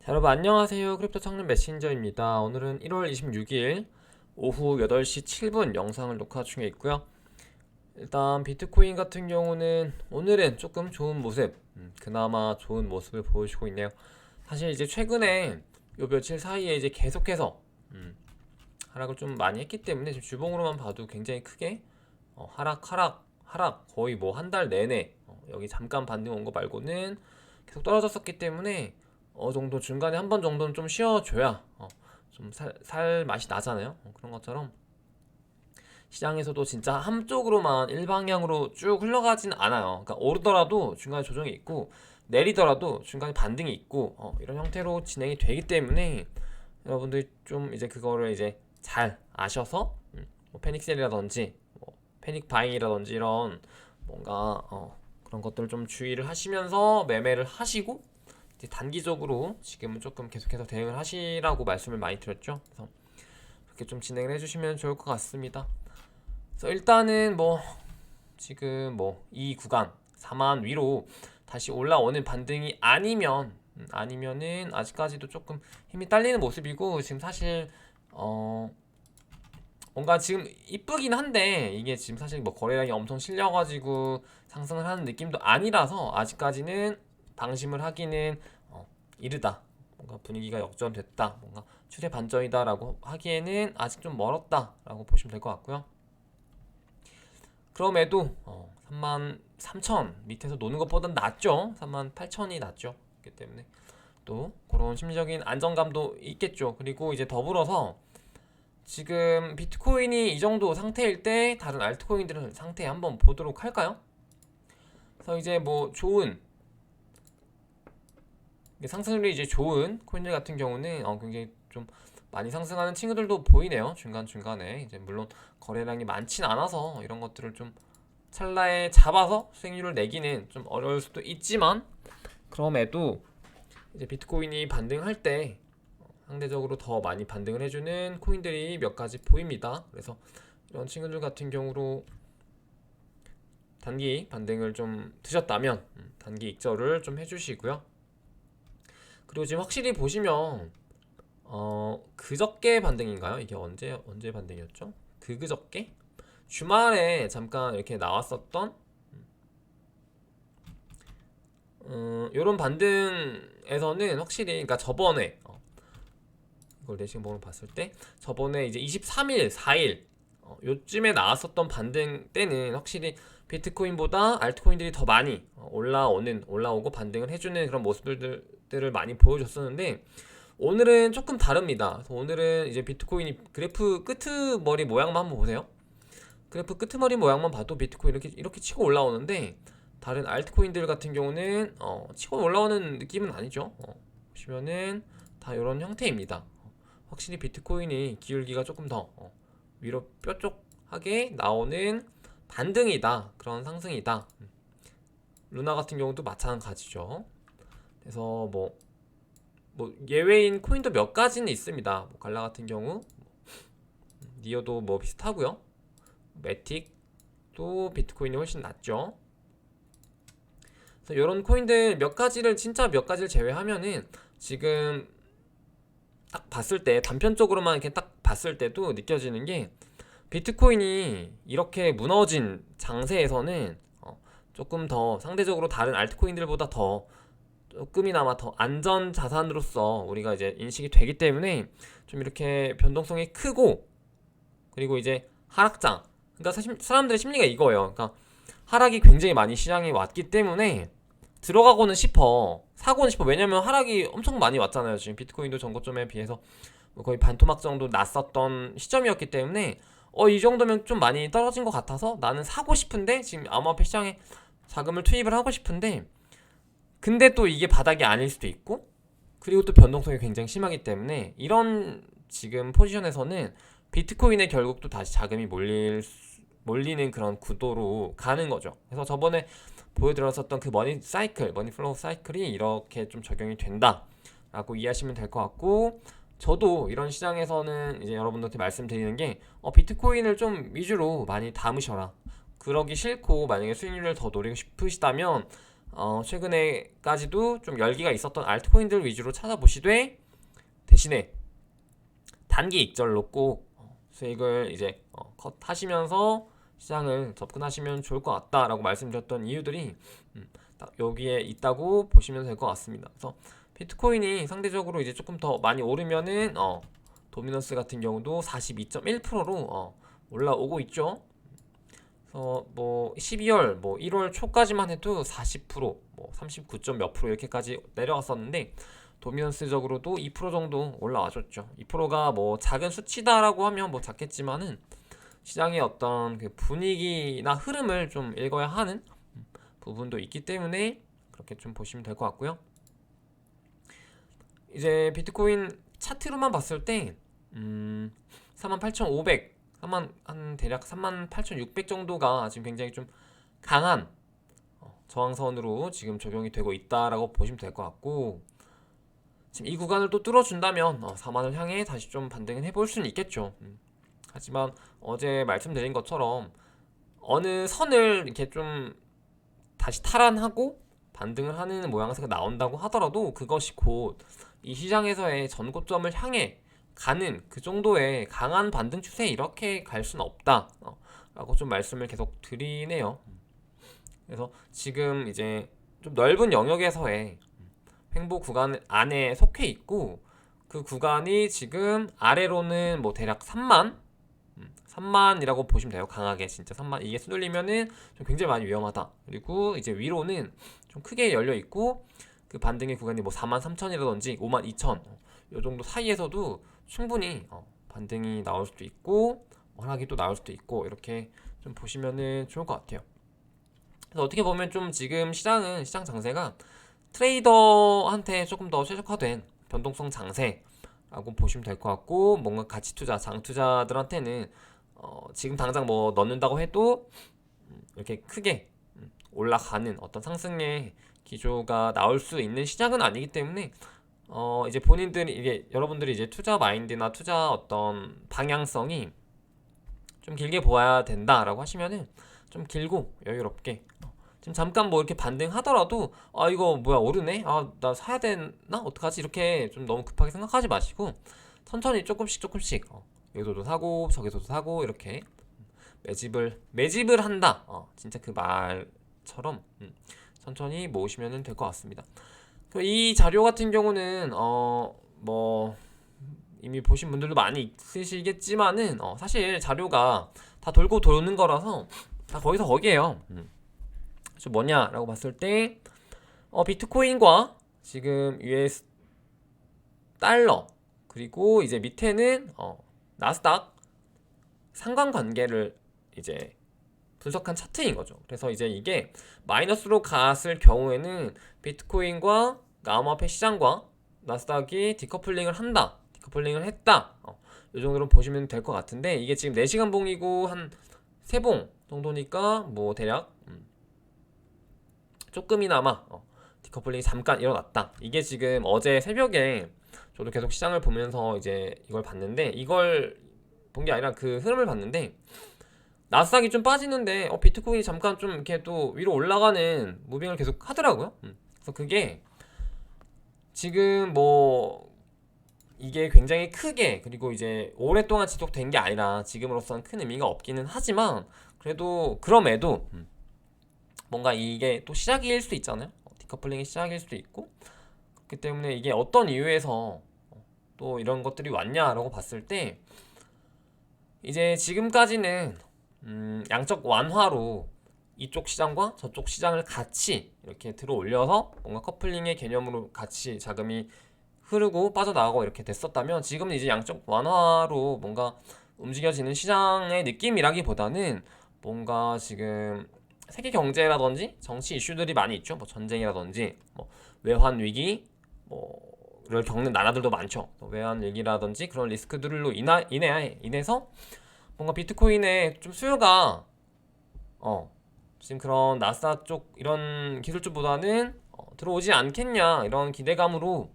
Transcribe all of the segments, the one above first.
여러분 안녕하세요. 크립토 청년 메신저입니다. 오늘은 1월 26일 오후 8시 7분 영상을 녹화 중에 있고요. 일단 비트코인 같은 경우는 오늘은 조금 좋은 모습, 그나마 좋은 모습을 보여주고 있네요. 사실 이제 최근에 요 며칠 사이에 이제 계속해서 하락을 좀 많이 했기 때문에 지금 주봉으로만 봐도 굉장히 크게 하락 거의 뭐 한 달 내내 여기 잠깐 반등 온 거 말고는 계속 떨어졌었기 때문에 정도 중간에 한 번 정도는 좀 쉬어줘야 좀 살 맛이 나잖아요. 그런 것처럼 시장에서도 진짜 한쪽으로만 일방향으로 쭉 흘러가진 않아요. 그러니까 오르더라도 중간에 조정이 있고 내리더라도 중간에 반등이 있고 이런 형태로 진행이 되기 때문에 여러분들이 좀 이제 그거를 이제 잘 아셔서 뭐 패닉셀이라든지 뭐 패닉 바잉이라든지 이런 뭔가 그런 것들을 좀 주의를 하시면서 매매를 하시고 이제 단기적으로 지금은 조금 계속해서 대응을 하시라고 말씀을 많이 드렸죠. 그래서 그렇게 좀 진행을 해주시면 좋을 것 같습니다. 그래서 일단은 뭐 지금 뭐 이 구간 4만 위로 다시 올라오는 반등이 아니면은 아직까지도 조금 힘이 딸리는 모습이고 지금 사실 뭔가 지금 이쁘긴 한데 이게 지금 사실 뭐 거래량이 엄청 실려가지고 상승을 하는 느낌도 아니라서 아직까지는 방심을 하기는 이르다. 뭔가 분위기가 역전됐다. 뭔가 추세 반전이다라고 하기에는 아직 좀 멀었다라고 보시면 될 것 같고요. 그럼에도 33,000 밑에서 노는 것보단 낫죠. 38,000이 낫죠. 그렇기 때문에 또 그런 심리적인 안정감도 있겠죠. 그리고 이제 더불어서 지금 비트코인이 이 정도 상태일 때 다른 알트코인들은 상태 한번 보도록 할까요? 그래서 이제 뭐 좋은 상승률이 이제 좋은 코인들 같은 경우는 굉장히 좀 많이 상승하는 친구들도 보이네요. 중간중간에 이제 물론 거래량이 많진 않아서 이런 것들을 좀 찰나에 잡아서 수익률을 내기는 좀 어려울 수도 있지만 그럼에도 이제 비트코인이 반등할 때 상대적으로 더 많이 반등을 해주는 코인들이 몇 가지 보입니다. 그래서 이런 친구들 같은 경우로 단기 반등을 좀 드셨다면 단기 익절을 좀 해주시고요. 그리고 지금 확실히 보시면 그저께 반등인가요? 이게 언제 반등이었죠? 그저께 주말에 잠깐 이렇게 나왔었던 요런 반등에서는 확실히 그러니까 저번에 이걸 내시경봉으로 봤을 때 저번에 이제 23일, 4일 요쯤에 나왔었던 반등 때는 확실히 비트코인보다 알트코인들이 더 많이 올라오고 반등을 해주는 그런 모습들을 많이 보여줬었는데 오늘은 조금 다릅니다. 그래서 오늘은 이제 비트코인이 그래프 끄트머리 모양만 한번 보세요. 그래프 끄트머리 모양만 봐도 비트코인 이렇게 치고 올라오는데 다른 알트코인들 같은 경우는 치고 올라오는 느낌은 아니죠. 보시면은 다 이런 형태입니다. 확실히 비트코인이 기울기가 조금 더 위로 뾰족하게 나오는 반등이다. 그런 상승이다. 루나 같은 경우도 마찬가지죠. 그래서 뭐 예외인 코인도 몇 가지는 있습니다. 뭐 갈라 같은 경우, 니어도 뭐 비슷하고요. 매틱도 비트코인이 훨씬 낫죠. 그래서 이런 코인들 진짜 몇 가지를 제외하면은 지금 딱 봤을 때 단편적으로만 이렇게 딱 봤을 때도 느껴지는 게 비트코인이 이렇게 무너진 장세에서는 조금 더 상대적으로 다른 알트코인들보다 더 조금이나마 더 안전 자산으로서 우리가 이제 인식이 되기 때문에 좀 이렇게 변동성이 크고 그리고 이제 하락장 그러니까 사실 사람들의 심리가 이거예요. 그러니까 하락이 굉장히 많이 시장에 왔기 때문에 들어가고는 싶어 사고는 싶어. 왜냐면 하락이 엄청 많이 왔잖아요. 지금 비트코인도 전고점에 비해서 거의 반토막 정도 났었던 시점이었기 때문에 이 정도면 좀 많이 떨어진 것 같아서 나는 사고 싶은데 지금 암호화폐 시장에 자금을 투입을 하고 싶은데 근데 또 이게 바닥이 아닐 수도 있고 그리고 또 변동성이 굉장히 심하기 때문에 이런 지금 포지션에서는 비트코인에 결국 또 다시 자금이 몰리는 그런 구도로 가는 거죠. 그래서 저번에 보여드렸었던 그 머니 플로우 사이클이 이렇게 좀 적용이 된다라고 이해하시면 될 것 같고 저도 이런 시장에서는 이제 여러분들한테 말씀드리는 게 비트코인을 좀 위주로 많이 담으셔라. 그러기 싫고 만약에 수익률을 더 노리고 싶으시다면 최근에까지도 좀 열기가 있었던 알트코인들 위주로 찾아보시되 대신에 단기 익절로 꼭 수익을 이제 컷하시면서 시장을 접근하시면 좋을 것 같다라고 말씀드렸던 이유들이 딱 여기에 있다고 보시면 될 것 같습니다. 그래서 비트코인이 상대적으로 이제 조금 더 많이 오르면은 도미넌스 같은 경우도 42.1%로 올라오고 있죠. 그래서 뭐 12월 뭐 1월 초까지만 해도 40%, 뭐 39점 몇 프로 이렇게까지 내려갔었는데 도미넌스적으로도 2% 정도 올라와줬죠. 2%가 뭐 작은 수치다라고 하면 뭐 작겠지만은 시장의 어떤 그 분위기나 흐름을 좀 읽어야 하는 부분도 있기 때문에 그렇게 좀 보시면 될 것 같고요. 이제 비트코인 차트로만 봤을 때 38,500, 한 대략 38,600 정도가 지금 굉장히 좀 강한 저항선으로 지금 적용이 되고 있다라고 보시면 될 것 같고, 지금 이 구간을 또 뚫어준다면 4만을 향해 다시 좀 반등을 해볼 수는 있겠죠. 하지만 어제 말씀드린 것처럼 어느 선을 이렇게 좀 다시 탈환하고 반등을 하는 모양새가 나온다고 하더라도 그것이 곧 이 시장에서의 전고점을 향해 가는 그 정도의 강한 반등 추세 이렇게 갈 수는 없다 라고 좀 말씀을 계속 드리네요. 그래서 지금 이제 좀 넓은 영역에서의 횡보 구간 안에 속해 있고, 그 구간이 지금 아래로는 뭐 대략 3만이라고 보시면 돼요. 강하게 진짜 3만, 이게 수돌리면은 좀 굉장히 많이 위험하다. 그리고 이제 위로는 좀 크게 열려 있고, 그 반등의 구간이 뭐 4만 3천이라든지 5만 2천 요 정도 사이에서도 충분히 반등이 나올 수도 있고 하락이 또 나올 수도 있고, 이렇게 좀 보시면은 좋을 것 같아요. 그래서 어떻게 보면 좀 지금 시장 장세가 트레이더한테 조금 더 최적화된 변동성 장세라고 보시면 될 것 같고, 뭔가 가치 투자, 장 투자들한테는 지금 당장 뭐 넣는다고 해도 이렇게 크게 올라가는 어떤 상승의 기조가 나올 수 있는 시장은 아니기 때문에 이제 본인들이, 이게 여러분들이 이제 투자 마인드나 투자 어떤 방향성이 좀 길게 보아야 된다라고 하시면은 좀 길고 여유롭게 지금 잠깐 뭐 이렇게 반등하더라도 이거 뭐야 오르네, 나 사야 되나 어떡하지, 이렇게 좀 너무 급하게 생각하지 마시고 천천히 조금씩 여기서도 사고 저기서도 사고 이렇게 매집을 한다, 진짜 그 말처럼 천천히 모으시면 될 것 같습니다. 이 자료 같은 경우는 뭐 이미 보신 분들도 많이 있으시겠지만은 사실 자료가 다 돌고 도는 거라서 다 거기서 거기에요. 그래서 뭐냐라고 봤을 때 비트코인과 지금 US 달러, 그리고 이제 밑에는 나스닥 상관관계를 이제 분석한 차트인 거죠. 그래서 이제 이게 마이너스로 갔을 경우에는 비트코인과 암호화폐 시장과 나스닥이 디커플링을 했다. 이 정도로 보시면 될 것 같은데, 이게 지금 4시간 봉이고 한 3봉 정도니까 뭐 대략 조금이나마 디커플링이 잠깐 일어났다. 이게 지금 어제 새벽에 저도 계속 시장을 보면서 이제 이걸 봤는데, 이걸 본 게 아니라 그 흐름을 봤는데, 나스닥이 좀 빠지는데 비트코인이 잠깐 좀 이렇게 또 위로 올라가는 무빙을 계속 하더라고요. 그래서 그게 지금 뭐 이게 굉장히 크게, 그리고 이제 오랫동안 지속된 게 아니라 지금으로서는 큰 의미가 없기는 하지만, 그래도 그럼에도 뭔가 이게 또 시작일 수도 있잖아요. 디커플링이 시작일 수도 있고, 그렇기 때문에 이게 어떤 이유에서 또 이런 것들이 왔냐라고 봤을 때, 이제 지금까지는 양적 완화로 이쪽 시장과 저쪽 시장을 같이 이렇게 들어 올려서 뭔가 커플링의 개념으로 같이 자금이 흐르고 빠져나가고 이렇게 됐었다면, 지금은 이제 양적 완화로 뭔가 움직여지는 시장의 느낌이라기보다는 뭔가 지금 세계 경제라든지 정치 이슈들이 많이 있죠. 뭐 전쟁이라든지 뭐 외환 위기 뭐를 겪는 나라들도 많죠. 외환 위기라든지 그런 리스크들로 인해서 뭔가 비트코인의 좀 수요가 지금 그런 나스닥 쪽 이런 기술 쪽보다는 들어오지 않겠냐, 이런 기대감으로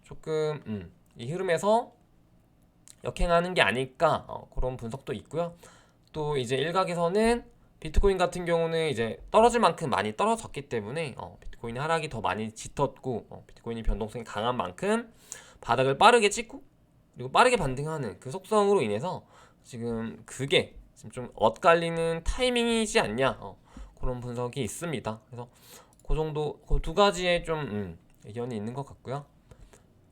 조금 이 흐름에서 역행하는 게 아닐까, 그런 분석도 있고요. 또 이제 일각에서는 비트코인 같은 경우는 이제 떨어질 만큼 많이 떨어졌기 때문에 비트코인의 하락이 더 많이 짙었고 비트코인이 변동성이 강한 만큼 바닥을 빠르게 찍고 그리고 빠르게 반등하는 그 속성으로 인해서 지금 그게 지금 좀 엇갈리는 타이밍이지 않냐 그런 분석이 있습니다. 그래서 그 정도 그 두 가지의 좀 의견이 있는 것 같고요.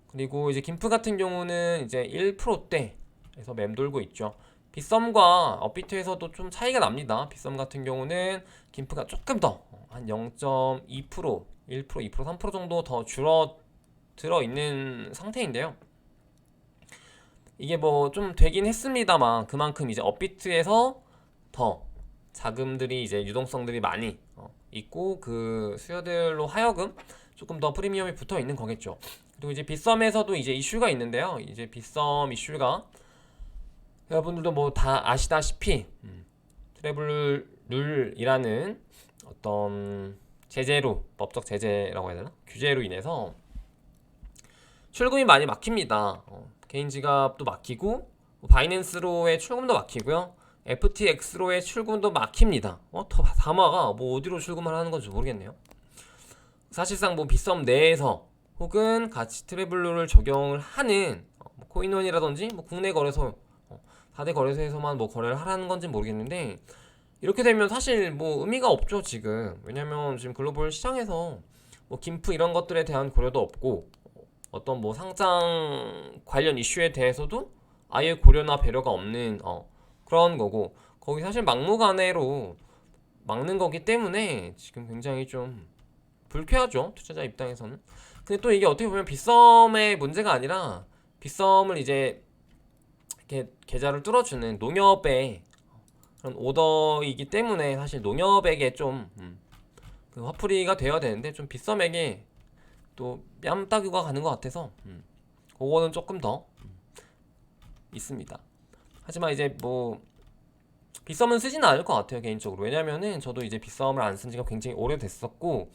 그리고 이제 김프 같은 경우는 이제 1%대에서 맴돌고 있죠. 빗썸과 업비트에서도 좀 차이가 납니다. 빗썸 같은 경우는 김프가 조금 더 한 0.2%, 1%, 2%, 3% 정도 더 줄어들어 있는 상태인데요. 이게 뭐 좀 되긴 했습니다만 그만큼 이제 업비트에서 더 자금들이 이제 유동성들이 많이 있고 그 수요들로 하여금 조금 더 프리미엄이 붙어 있는 거겠죠. 그리고 이제 빗썸에서도 이제 이슈가 있는데요. 이제 빗썸 이슈가 여러분들도 뭐 다 아시다시피 트래블 룰이라는 어떤 제재로 법적 제재라고 해야 되나 규제로 인해서 출금이 많이 막힙니다. 개인 지갑도 막히고 바이낸스로의 출금도 막히고요. FTX로의 출금도 막힙니다. 다마가 뭐 어디로 출금을 하는 건지 모르겠네요. 사실상 뭐 빗썸 내에서 혹은 같이 트래블룰을 적용을 하는 코인원이라든지 뭐 국내 거래소 4대 거래소에서만 뭐 거래를 하라는 건지 모르겠는데 이렇게 되면 사실 뭐 의미가 없죠 지금. 왜냐면 지금 글로벌 시장에서 뭐 김프 이런 것들에 대한 고려도 없고 어떤 뭐 상장 관련 이슈에 대해서도 아예 고려나 배려가 없는 그런 거고 거기 사실 막무가내로 막는 거기 때문에 지금 굉장히 좀 불쾌하죠 투자자 입장에서는. 근데 또 이게 어떻게 보면 빗썸의 문제가 아니라 빗썸을 이제 이렇게 계좌를 뚫어주는 농협의 그런 오더이기 때문에 사실 농협에게 좀 그 화풀이가 되어야 되는데 좀 빗썸에게 또 뺨따기가 가는 것 같아서 그거는 조금 더 있습니다. 하지만 이제 뭐 빗썸은 쓰지는 않을 것 같아요 개인적으로. 왜냐면은 저도 이제 빗썸을 안 쓴 지가 굉장히 오래됐었고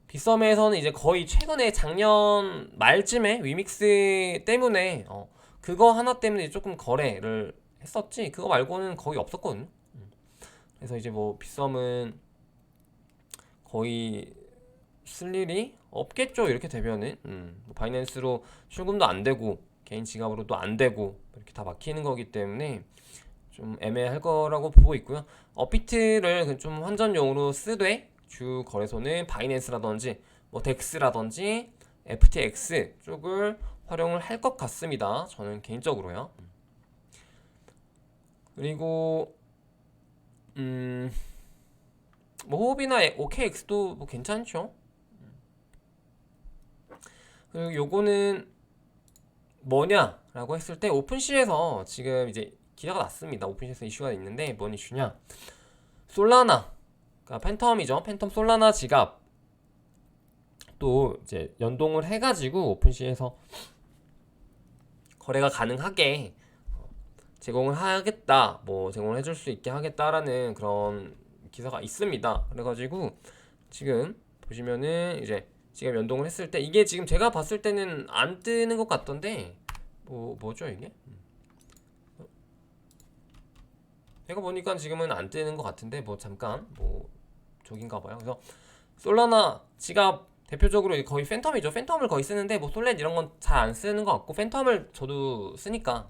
빗썸에서는 이제 거의 최근에 작년 말쯤에 위믹스 때문에 그거 하나 때문에 조금 거래를 했었지 그거 말고는 거의 없었거든요. 그래서 이제 뭐 빗썸은 거의 쓸 일이 없겠죠 이렇게 되면은 뭐 바이낸스로 출금도 안 되고 개인 지갑으로도 안 되고 이렇게 다 막히는 거기 때문에 좀 애매할 거라고 보고 있고요. 업비트를 좀 환전용으로 쓰되 주 거래소는 바이낸스라든지 뭐 덱스라든지 FTX 쪽을 활용을 할 것 같습니다. 저는 개인적으로요. 그리고 뭐 호흡이나 OKX도 뭐 괜찮죠. 그리고 요거는 뭐냐라고 했을 때 오픈시에서 지금 이제 기사가 났습니다. 오픈시에서 이슈가 있는데 뭔 이슈냐? 솔라나, 그러니까 팬텀이죠. 팬텀 솔라나 지갑 또 이제 연동을 해가지고 오픈시에서 거래가 가능하게 제공을 하겠다, 뭐 제공을 해줄 수 있게 하겠다라는 그런 기사가 있습니다. 그래가지고 지금 보시면은 이제 지금 연동을 했을 때 이게 지금 제가 봤을 때는 안 뜨는 것 같던데 뭐죠 이게? 제가 보니까 지금은 안 뜨는 것 같은데 뭐 잠깐 뭐 저긴가 봐요. 그래서 솔라나 지갑 대표적으로 거의 팬텀이죠. 팬텀을 거의 쓰는데 뭐 솔렛 이런 건 잘 안 쓰는 것 같고 팬텀을 저도 쓰니까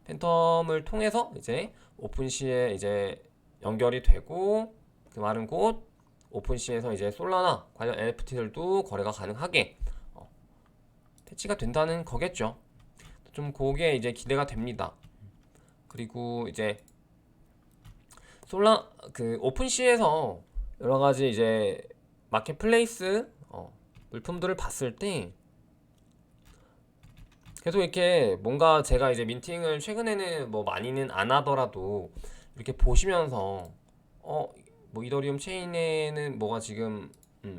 팬텀을 통해서 이제 오픈시에 이제 연결이 되고 그 말은 곧 오픈시에서 이제 솔라나 관련 NFT들도 거래가 가능하게 패치가 된다는 거겠죠. 좀 그게 이제 기대가 됩니다. 그리고 이제 솔라 그 오픈시에서 여러 가지 이제 마켓플레이스 물품들을 봤을 때 계속 이렇게 뭔가 제가 이제 민팅을 최근에는 뭐 많이는 안 하더라도 이렇게 보시면서 뭐 이더리움 체인에는 뭐가 지금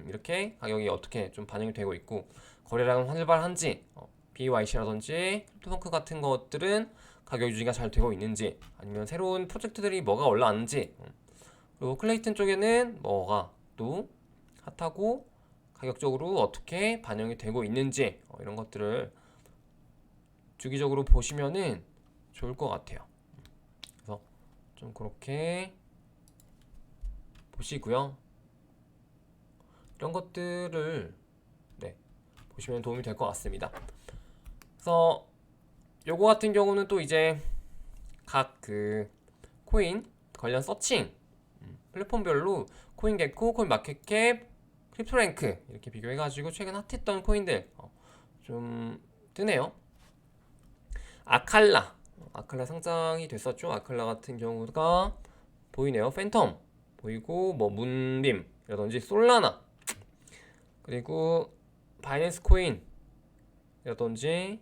이렇게 가격이 어떻게 좀 반영이 되고 있고 거래량은 활발한지 BYC라든지 크립토펑크 같은 것들은 가격 유지가 잘 되고 있는지 아니면 새로운 프로젝트들이 뭐가 올라왔는지 그리고 클레이튼 쪽에는 뭐가 또 핫하고 가격적으로 어떻게 반영이 되고 있는지 이런 것들을 주기적으로 보시면은 좋을 것 같아요. 그래서 좀 그렇게 보시고요. 이런 것들을 네, 보시면 도움이 될 것 같습니다. 그래서 요거 같은 경우는 또 이제 각 그 코인 관련 서칭 플랫폼별로 코인 개코, 코인 마켓캡, 크립토랭크 이렇게 비교해가지고 최근 핫했던 코인들 좀 뜨네요. 아칼라 상장이 됐었죠. 아칼라 같은 경우가 보이네요. 팬텀 보이고 뭐 문빔이라든지 솔라나 그리고 바이낸스 코인이라든지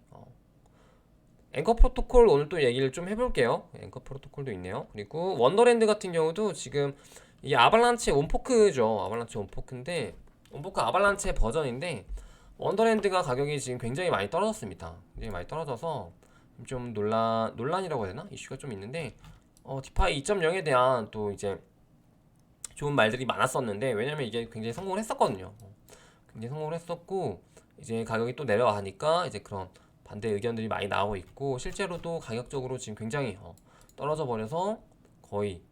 앵커 프로토콜 오늘 또 얘기를 좀 해볼게요. 앵커 프로토콜도 있네요. 그리고 원더랜드 같은 경우도 지금 이게 아발란체 온포크죠. 아발란체 온포크인데 온포크 아발란체 버전인데 원더랜드가 가격이 지금 굉장히 많이 떨어졌습니다. 굉장히 많이 떨어져서 좀 논란이라고 해야 되나? 이슈가 좀 있는데 디파이 2.0에 대한 또 이제 좋은 말들이 많았었는데 왜냐면 이게 굉장히 성공을 했었거든요. 굉장히 성공을 했었고 이제 가격이 또 내려가니까 이제 그런 반대 의견들이 많이 나오고 있고 실제로도 가격적으로 지금 굉장히 떨어져 버려서 거의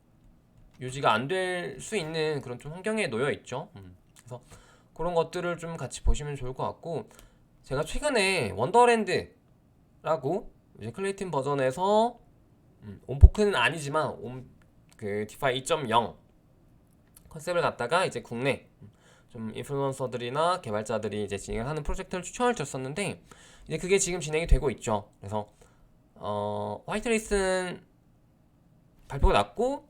유지가 안 될 수 있는 그런 좀 환경에 놓여 있죠. 그래서 그런 것들을 좀 같이 보시면 좋을 것 같고 제가 최근에 원더랜드라고 이제 클레이튼 버전에서 온포크는 아니지만 그 디파이 2.0 컨셉을 갖다가 이제 국내 좀 인플루언서들이나 개발자들이 이제 진행하는 프로젝트를 추천을 드렸었는데 이제 그게 지금 진행이 되고 있죠. 그래서 화이트리스트는 발표가 났고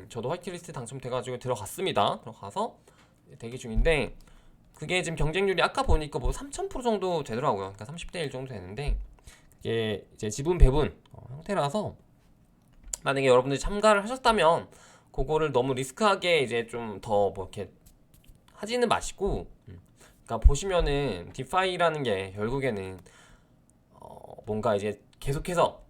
저도 화이트리스트 당첨돼가지고 들어갔습니다. 들어가서 대기 중인데 그게 지금 경쟁률이 아까 보니까 뭐 3000% 정도 되더라고요. 그러니까 30대 1 정도 되는데 이게 이제 지분 배분 형태라서 만약에 여러분들이 참가를 하셨다면 그거를 너무 리스크하게 이제 좀 더 뭐 이렇게 하지는 마시고 그러니까 보시면은 디파이라는 게 결국에는 뭔가 이제 계속해서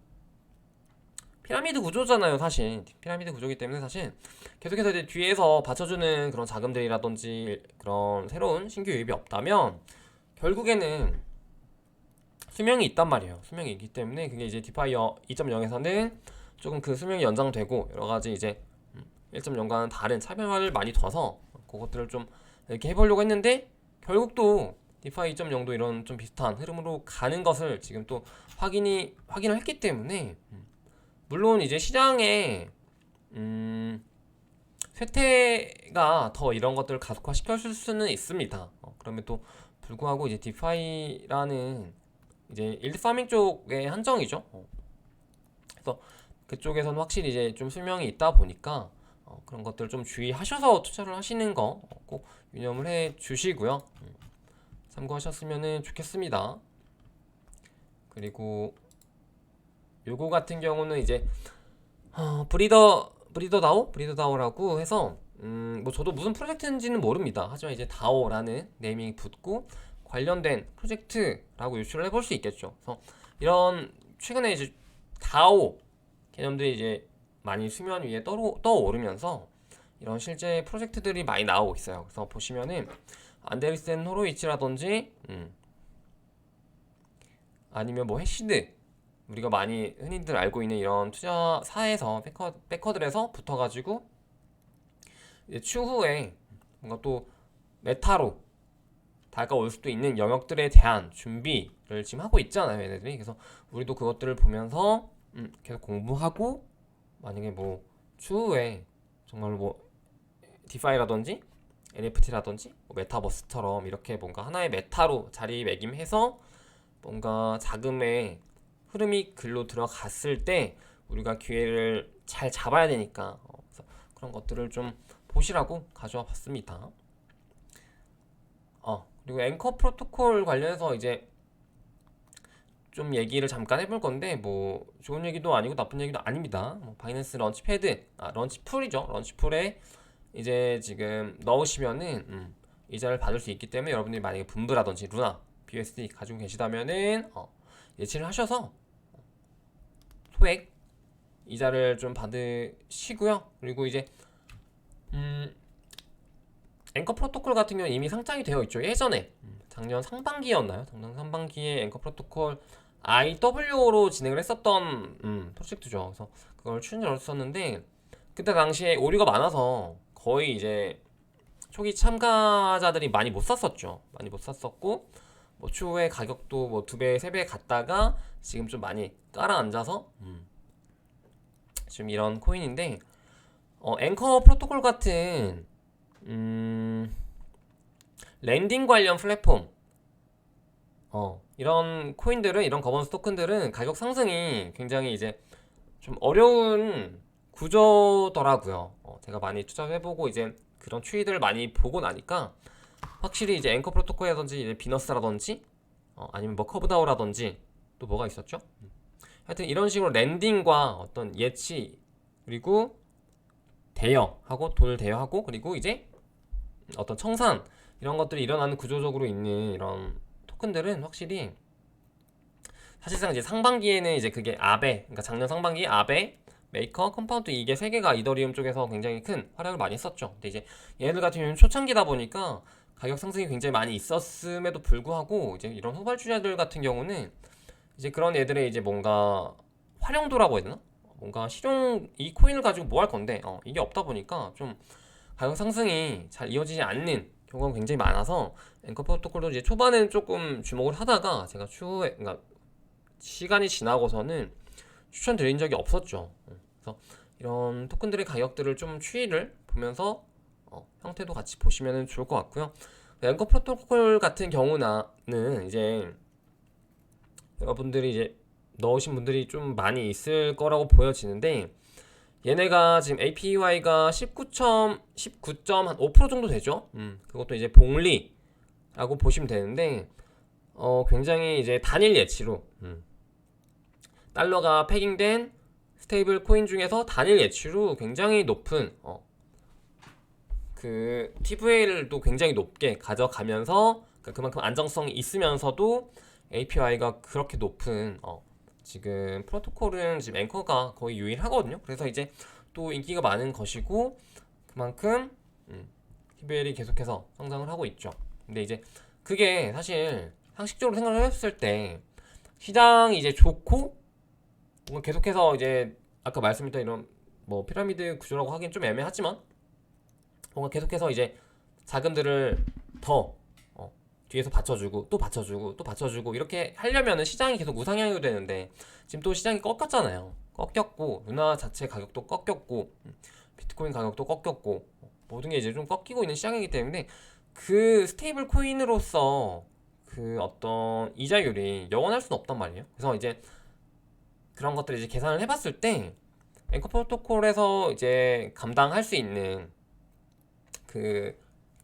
피라미드 구조잖아요. 사실 피라미드 구조이기 때문에 사실 계속해서 이제 뒤에서 받쳐주는 그런 자금들이라든지 그런 새로운 신규 유입이 없다면 결국에는 수명이 있단 말이에요. 수명이 있기 때문에 그게 이제 디파이 2.0에서는 조금 그 수명이 연장되고 여러 가지 이제 1.0과는 다른 차별화를 많이 둬서 그것들을 좀 이렇게 해보려고 했는데 결국 또 디파이 2.0도 이런 좀 비슷한 흐름으로 가는 것을 지금 또 확인을 했기 때문에 물론 이제 시장에 쇠퇴가 더 이런 것들을 가속화시켜줄 수는 있습니다. 그러면 또 불구하고 이제 디파이라는 이제 일드 파밍 쪽의 한정이죠. 그래서 그쪽에서는 확실히 이제 좀 수명이 있다 보니까 그런 것들 좀 주의하셔서 투자를 하시는 거 꼭 유념을 해 주시고요. 참고하셨으면 좋겠습니다. 그리고 요거 같은 경우는 이제 브리더 다오라고 해서 뭐 저도 무슨 프로젝트인지는 모릅니다. 하지만 이제 다오라는 네이밍이 붙고 관련된 프로젝트라고 유추를 해볼 수 있겠죠. 그래서 이런 최근에 이제 다오 개념들이 이제 많이 수면 위에 떠오르면서 이런 실제 프로젝트들이 많이 나오고 있어요. 그래서 보시면은 안데르센 호로이치라든지 아니면 뭐 해시드 우리가 많이 흔히들 알고 있는 이런 투자사에서 백커들에서 붙어가지고 이제 추후에 뭔가 또 메타로 다가올 수도 있는 영역들에 대한 준비를 지금 하고 있잖아요, 얘네들이. 그래서 우리도 그것들을 보면서 계속 공부하고 만약에 뭐 추후에 정말 뭐 디파이라든지 NFT라든지 뭐 메타버스처럼 이렇게 뭔가 하나의 메타로 자리매김해서 뭔가 자금의 흐름이 글로 들어갔을 때 우리가 기회를 잘 잡아야 되니까 그래서 그런 것들을 좀 보시라고 가져와 봤습니다. 그리고 앵커 프로토콜 관련해서 이제 좀 얘기를 잠깐 해볼 건데 뭐 좋은 얘기도 아니고 나쁜 얘기도 아닙니다. 뭐 바이낸스 런치패드, 런치풀이죠. 런치풀에 이제 지금 넣으시면은 이자를 받을 수 있기 때문에 여러분들이 만약에 분브라든지 루나, BUSD 가지고 계시다면은 예치를 하셔서 소액 이자를 좀 받으시고요. 그리고 이제 앵커 프로토콜 같은 경우는 이미 상장이 되어 있죠. 예전에 작년 상반기였나요? 작년 상반기에 앵커 프로토콜 IWO로 진행을 했었던 프로젝트죠. 그래서 그걸 추진을 했었는데 그때 당시에 오류가 많아서 거의 이제 초기 참가자들이 많이 못 샀었죠. 많이 못 샀었고 뭐 추후에 가격도 뭐 2배, 3배 갔다가 지금 좀 많이 깔아앉아서 지금 이런 코인인데 앵커 프로토콜 같은 랜딩 관련 플랫폼 이런 코인들은 이런 거버넌스 토큰들은 가격 상승이 굉장히 이제 좀 어려운 구조더라고요. 제가 많이 투자해보고 이제 그런 추이들을 많이 보고 나니까 확실히 이제 앵커 프로토콜이라든지 이제 비너스라든지 아니면 뭐 커브다오라든지 또 뭐가 있었죠? 하여튼 이런 식으로 랜딩과 어떤 예치 그리고 대여하고 돈을 대여하고 그리고 이제 어떤 청산 이런 것들이 일어나는 구조적으로 있는 이런 토큰들은 확실히 사실상 이제 상반기에는 이제 그게 아베 그러니까 작년 상반기에 아베 메이커, 컴파운드 이게 세 개가 이더리움 쪽에서 굉장히 큰 활약을 많이 했었죠. 근데 이제 얘네들 같은 경우는 초창기다 보니까 가격 상승이 굉장히 많이 있었음에도 불구하고 이제 이런 후발주자들 같은 경우는 이제 그런 애들의 이제 뭔가 활용도라고 해야 되나? 뭔가 실용 이 코인을 가지고 뭐 할 건데 이게 없다 보니까 좀 가격 상승이 잘 이어지지 않는 경우가 굉장히 많아서 앵커 프로토콜도 이제 초반에는 조금 주목을 하다가 제가 추후에 그러니까 시간이 지나고서는 추천드린 적이 없었죠. 그래서 이런 토큰들의 가격들을 좀 추이를 보면서 형태도 같이 보시면 좋을 것 같고요. 앵커 프로토콜 같은 경우는 이제 여러분들이 이제 넣으신 분들이 좀 많이 있을 거라고 보여지는데 얘네가 지금 APY가 19.5% 정도 되죠. 그것도 이제 복리라고 보시면 되는데 굉장히 이제 단일 예치로 달러가 패깅된 스테이블 코인 중에서 단일 예치로 굉장히 높은 그 TVL도 굉장히 높게 가져가면서 그만큼 안정성이 있으면서도 API가 그렇게 높은 지금 프로토콜은 지금 앵커가 거의 유일하거든요. 그래서 이제 또 인기가 많은 것이고 그만큼 TVL이 계속해서 성장을 하고 있죠. 근데 이제 그게 사실 상식적으로 생각을 해봤을 때 시장이 이제 좋고 뭔가 계속해서 이제 아까 말씀드렸던 이런 뭐 피라미드 구조라고 하긴 좀 애매하지만 뭔가 계속해서 이제 자금들을 더 뒤에서 받쳐주고 또 받쳐주고 또 받쳐주고 이렇게 하려면은 시장이 계속 우상향이 되는데 지금 또 시장이 꺾였잖아요. 꺾였고 루나 자체 가격도 꺾였고 비트코인 가격도 꺾였고 모든 게 이제 좀 꺾이고 있는 시장이기 때문에 그 스테이블 코인으로서 그 어떤 이자율이 영원할 수는 없단 말이에요. 그래서 이제 그런 것들을 이제 계산을 해봤을 때 앵커 프로토콜에서 이제 감당할 수 있는 그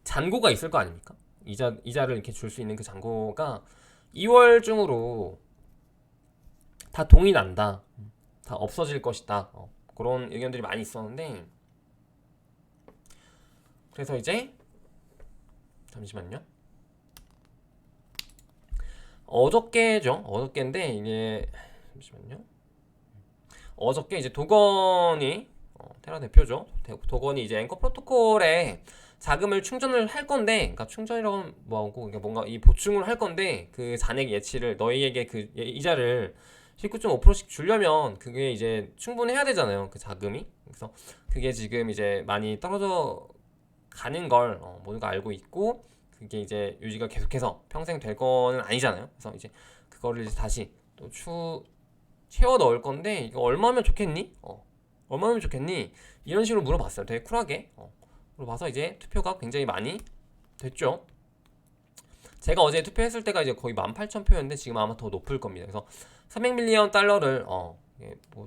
잔고가 있을 거 아닙니까? 이자를 이렇게 줄 수 있는 그 잔고가 2월 중으로 다 동이 난다. 다 없어질 것이다. 그런 의견들이 많이 있었는데 그래서 이제 잠시만요. 어저께죠. 어저께인데 이게 잠시만요. 어저께 이제 도건이 테라 대표죠. 도건이 이제 앵커 프로토콜에 자금을 충전을 할 건데, 그러니까 충전이라고 뭐하고 그러니까 뭔가 이 보충을 할 건데 그 잔액 예치를 너희에게 그 이자를 19.5%씩 주려면 그게 이제 충분해야 되잖아요. 그 자금이. 그래서 그게 지금 이제 많이 떨어져 가는 걸 모두가 알고 있고 그게 이제 유지가 계속해서 평생 될 거는 아니잖아요. 그래서 이제 그거를 이제 다시 또 채워 넣을 건데 이거 얼마면 좋겠니? 얼마면 좋겠니? 이런 식으로 물어봤어요. 되게 쿨하게 물어봐서 이제 투표가 굉장히 많이 됐죠. 제가 어제 투표했을 때가 이제 거의 18,000표였는데 지금 아마 더 높을 겁니다. 그래서 300밀리언 달러를 뭐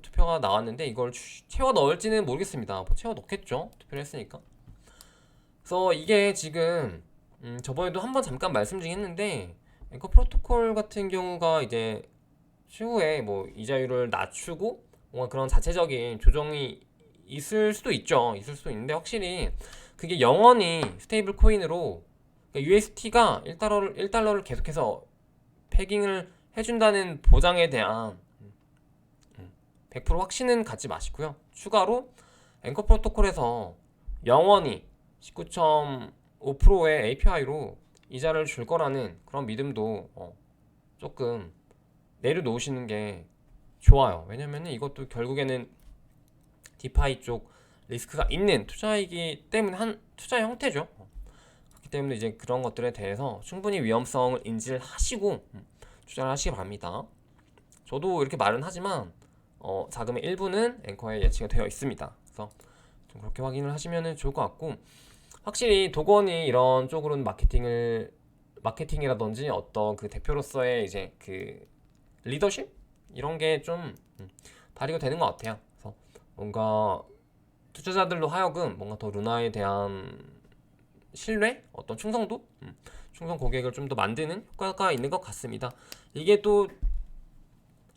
투표가 나왔는데 이걸 채워 넣을지는 모르겠습니다. 뭐 채워 넣겠죠. 투표를 했으니까. 그래서 이게 지금 저번에도 한번 잠깐 말씀 중에 했는데 앵커 프로토콜 같은 경우가 이제 추후에 뭐 이자율을 낮추고 뭔가 그런 자체적인 조정이 있을 수도 있죠. 있을 수도 있는데 확실히 그게 영원히 스테이블 코인으로 그러니까 UST가 1달러를 계속해서 패깅을 해준다는 보장에 대한 100% 확신은 갖지 마시고요. 추가로 앵커 프로토콜에서 영원히 19.5%의 API로 이자를 줄 거라는 그런 믿음도 조금 내려놓으시는 게 좋아요. 왜냐면은 이것도 결국에는 디파이 쪽 리스크가 있는 투자이기 때문에 한 투자 형태죠. 그렇기 때문에 이제 그런 것들에 대해서 충분히 위험성을 인지를 하시고 투자를 하시기 바랍니다. 저도 이렇게 말은 하지만 자금의 일부는 앵커에 예치가 되어 있습니다. 그래서 좀 그렇게 확인을 하시면 좋을 것 같고, 확실히 도건이 이런 쪽으로는 마케팅이라든지 어떤 그 대표로서의 이제 그 리더십 이런 게 좀 발휘가 되는 것 같아요. 그래서 뭔가 투자자들로 하여금 뭔가 더 루나에 대한 신뢰, 어떤 충성도, 충성 고객을 좀 더 만드는 효과가 있는 것 같습니다. 이게 또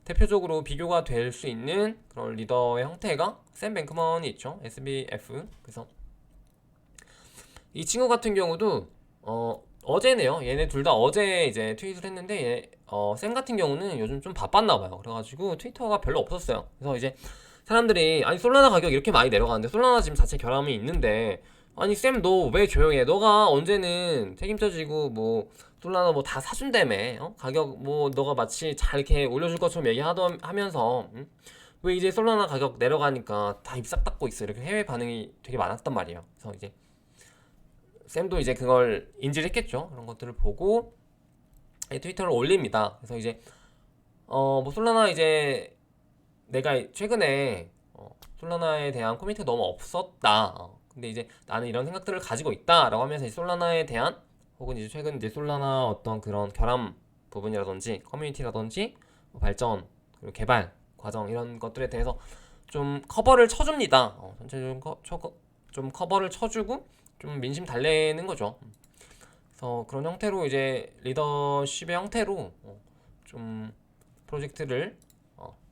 대표적으로 비교가 될 수 있는 그런 리더의 형태가 샘 뱅크먼이 있죠. SBF. 그래서 이 친구 같은 경우도 어제네요. 얘네 둘 다 어제 이제 트윗을 했는데 샘 같은 경우는 요즘 좀 바빴나 봐요. 그래가지고 트위터가 별로 없었어요. 그래서 이제 사람들이 아니 솔라나 가격 이렇게 많이 내려가는데 솔라나 지금 자체 결함이 있는데 아니 샘 너 왜 조용해? 너가 언제는 책임져지고 뭐 솔라나 뭐 다 사준다며 가격 뭐 너가 마치 잘 이렇게 올려줄 것처럼 하면서 왜 이제 솔라나 가격 내려가니까 다 입 싹 닫고 있어 이렇게 해외 반응이 되게 많았단 말이에요. 그래서 이제 샘도 이제 그걸 인지를 했겠죠. 그런 것들을 보고 트위터를 올립니다. 그래서 이제 뭐 솔라나 이제 내가 최근에 솔라나에 대한 코미디가 너무 없었다. 근데 이제 나는 이런 생각들을 가지고 있다라고 하면서 솔라나에 대한 혹은 이제 최근 이제 솔라나 어떤 그런 결함 부분이라든지 커뮤니티라든지 뭐 발전 그리고 개발 과정 이런 것들에 대해서 좀 커버를 쳐줍니다. 전체적으로 좀 커버를 쳐주고 좀 민심 달래는 거죠. 그래서 그런 형태로 이제 리더십의 형태로 좀 프로젝트를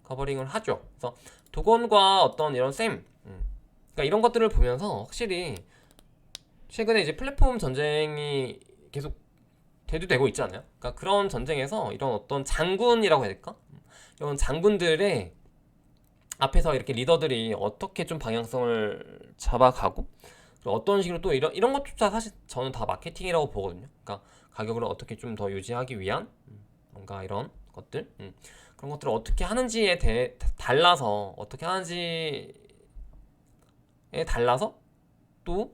커버링을 하죠. 그래서 도건과 어떤 이런 그러니까 이런 것들을 보면서 확실히 최근에 이제 플랫폼 전쟁이 계속 대두되고 있잖아요. 그러니까 그런 전쟁에서 이런 어떤 장군이라고 해야 될까? 이런 장군들의 앞에서 이렇게 리더들이 어떻게 좀 방향성을 잡아가고 어떤 식으로 또 이런 것조차 사실 저는 다 마케팅이라고 보거든요. 그러니까 가격을 어떻게 좀 더 유지하기 위한 뭔가 이런 것들 그런 것들을 어떻게 하는지에 대해 달라서 어떻게 하는지에 달라서 또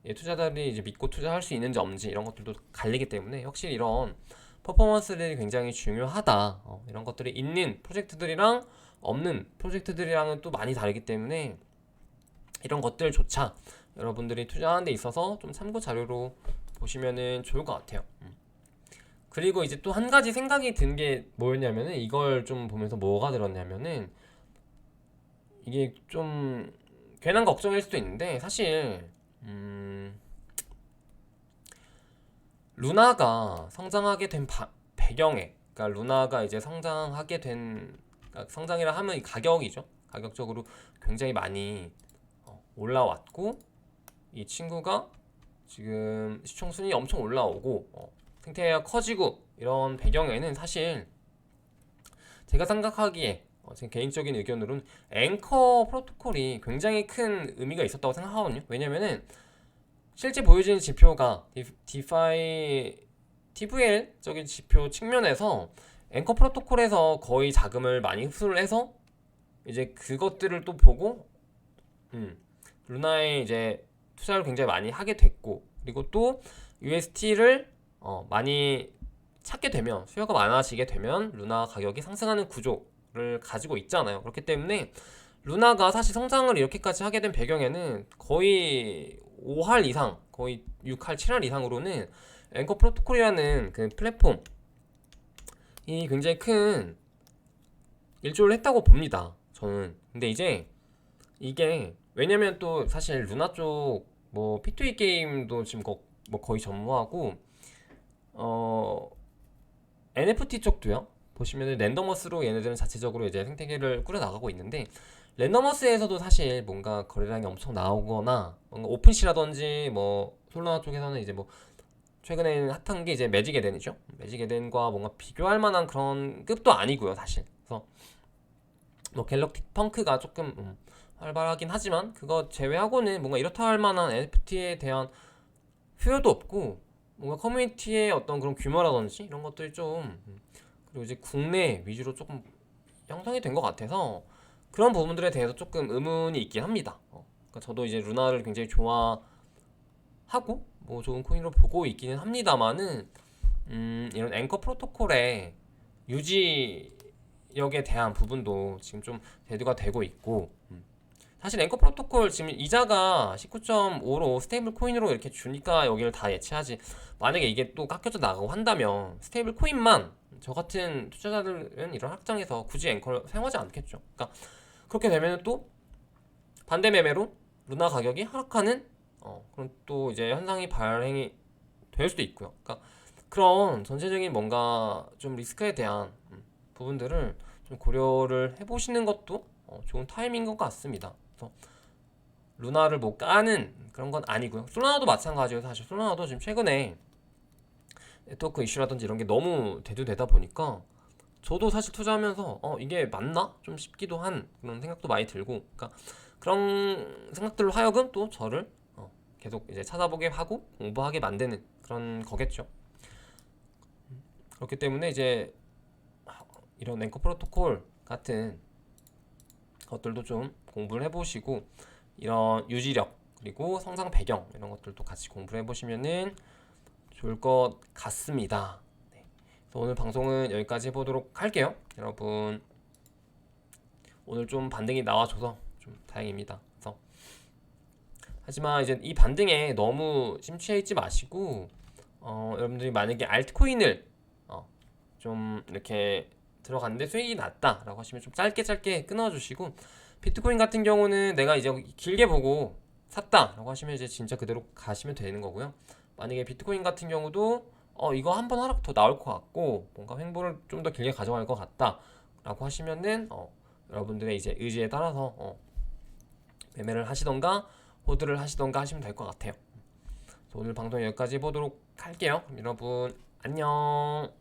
투자자들이 이제 믿고 투자할 수 있는지 없는지 이런 것들도 갈리기 때문에 확실히 이런 퍼포먼스들이 굉장히 중요하다. 이런 것들이 있는 프로젝트들이랑 없는 프로젝트들이랑은 또 많이 다르기 때문에 이런 것들조차 여러분들이 투자하는 데 있어서 좀 참고 자료로 보시면은 좋을 것 같아요. 그리고 이제 또 한 가지 생각이 든 게 뭐였냐면은 이걸 좀 보면서 뭐가 들었냐면은 이게 좀 괜한 걱정일 수도 있는데 사실 루나가 성장하게 된 배경에 그러니까 루나가 이제 성장하게 된 그러니까 성장이라 하면 이 가격이죠. 가격적으로 굉장히 많이 올라왔고 이 친구가 지금 시총 순위 엄청 올라오고 생태계가 커지고 이런 배경에는 사실 제가 생각하기에 제 개인적인 의견으로는 앵커 프로토콜이 굉장히 큰 의미가 있었다고 생각하거든요. 왜냐면은 실제 보여지는 지표가 디파이 TVL적인 지표 측면에서 앵커 프로토콜에서 거의 자금을 많이 흡수를 해서 이제 그것들을 또 보고 루나에 이제 투자를 굉장히 많이 하게 됐고 그리고 또 UST를 많이 찾게 되면 수요가 많아지게 되면 루나 가격이 상승하는 구조를 가지고 있잖아요. 그렇기 때문에 루나가 사실 성장을 이렇게까지 하게 된 배경에는 거의 5할 이상, 거의 6할, 7할 이상으로는 앵커 프로토콜이라는 그 플랫폼이 굉장히 큰 일조를 했다고 봅니다. 저는. 근데 이제 이게 왜냐면 또 사실 루나 쪽 뭐 P2E 게임도 지금 뭐 거의 전무하고 NFT 쪽도요. 보시면은 랜더머스로 얘네들은 자체적으로 이제 생태계를 꾸려 나가고 있는데 랜더머스에서도 사실 뭔가 거래량이 엄청 나오거나 뭔가 오픈시라든지 뭐 솔라나 쪽에서는 이제 뭐 최근에는 핫한 게 이제 매직 에덴이죠. 매직 에덴과 뭔가 비교할 만한 그런 급도 아니고요, 사실. 그래서 뭐 갤럭틱 펑크가 조금 활발하긴 하지만 그거 제외하고는 뭔가 이렇다 할 만한 NFT에 대한 수요도 없고 뭔가 커뮤니티의 어떤 그런 규모라든지 이런 것들이 좀 그리고 이제 국내 위주로 조금 형성이 된 것 같아서 그런 부분들에 대해서 조금 의문이 있긴 합니다. 그러니까 저도 이제 루나를 굉장히 좋아하고 뭐 좋은 코인으로 보고 있기는 합니다만은 이런 앵커 프로토콜의 유지력에 대한 부분도 지금 좀 대두가 되고 있고 사실 앵커 프로토콜 지금 이자가 19.5로 스테이블 코인으로 이렇게 주니까 여기를 다 예치하지 만약에 이게 또 깎여져 나가고 한다면 스테이블 코인만 저 같은 투자자들은 이런 확장에서 굳이 앵커를 사용하지 않겠죠. 그러니까 그렇게 되면 또 반대 매매로 루나 가격이 하락하는 그런 또 이제 현상이 발행이 될 수도 있고요. 그러니까 그런 전체적인 뭔가 좀 리스크에 대한 부분들을 좀 고려를 해보시는 것도 좋은 타임인 것 같습니다. 그래서 루나를 뭐 까는 그런 건 아니고요. 솔라나도 마찬가지예요. 사실 솔라나도 지금 최근에 네트워크 이슈라든지 이런 게 너무 대두되다 보니까 저도 사실 투자하면서 이게 맞나? 좀 싶기도 한 그런 생각도 많이 들고 그러니까 그런 생각들로 하여금 또 저를 계속 이제 찾아보게 하고 공부하게 만드는 그런 거겠죠. 그렇기 때문에 이제 이런 앵커 프로토콜 같은 것들도 좀 공부를 해보시고 이런 유지력 그리고 성장 배경 이런 것들도 같이 공부를 해보시면은 좋을 것 같습니다. 네. 그래서 오늘 방송은 여기까지 해보도록 할게요. 여러분 오늘 좀 반등이 나와줘서 좀 다행입니다. 그래서 하지만 이제 이 반등에 너무 심취해 있지 마시고 여러분들이 만약에 알트코인을 좀 이렇게 들어갔는데 수익이 났다라고 하시면 좀 짧게 끊어주시고 비트코인 같은 경우는 내가 이제 길게 보고 샀다라고 하시면 이제 진짜 그대로 가시면 되는 거고요. 만약에 비트코인 같은 경우도 이거 한 번 하락 더 나올 것 같고 뭔가 횡보를 좀 더 길게 가져갈 것 같다라고 하시면은 여러분들의 이제 의지에 따라서 매매를 하시던가 호드를 하시던가 하시면 될 것 같아요. 오늘 방송 여기까지 보도록 할게요. 그럼 여러분 안녕.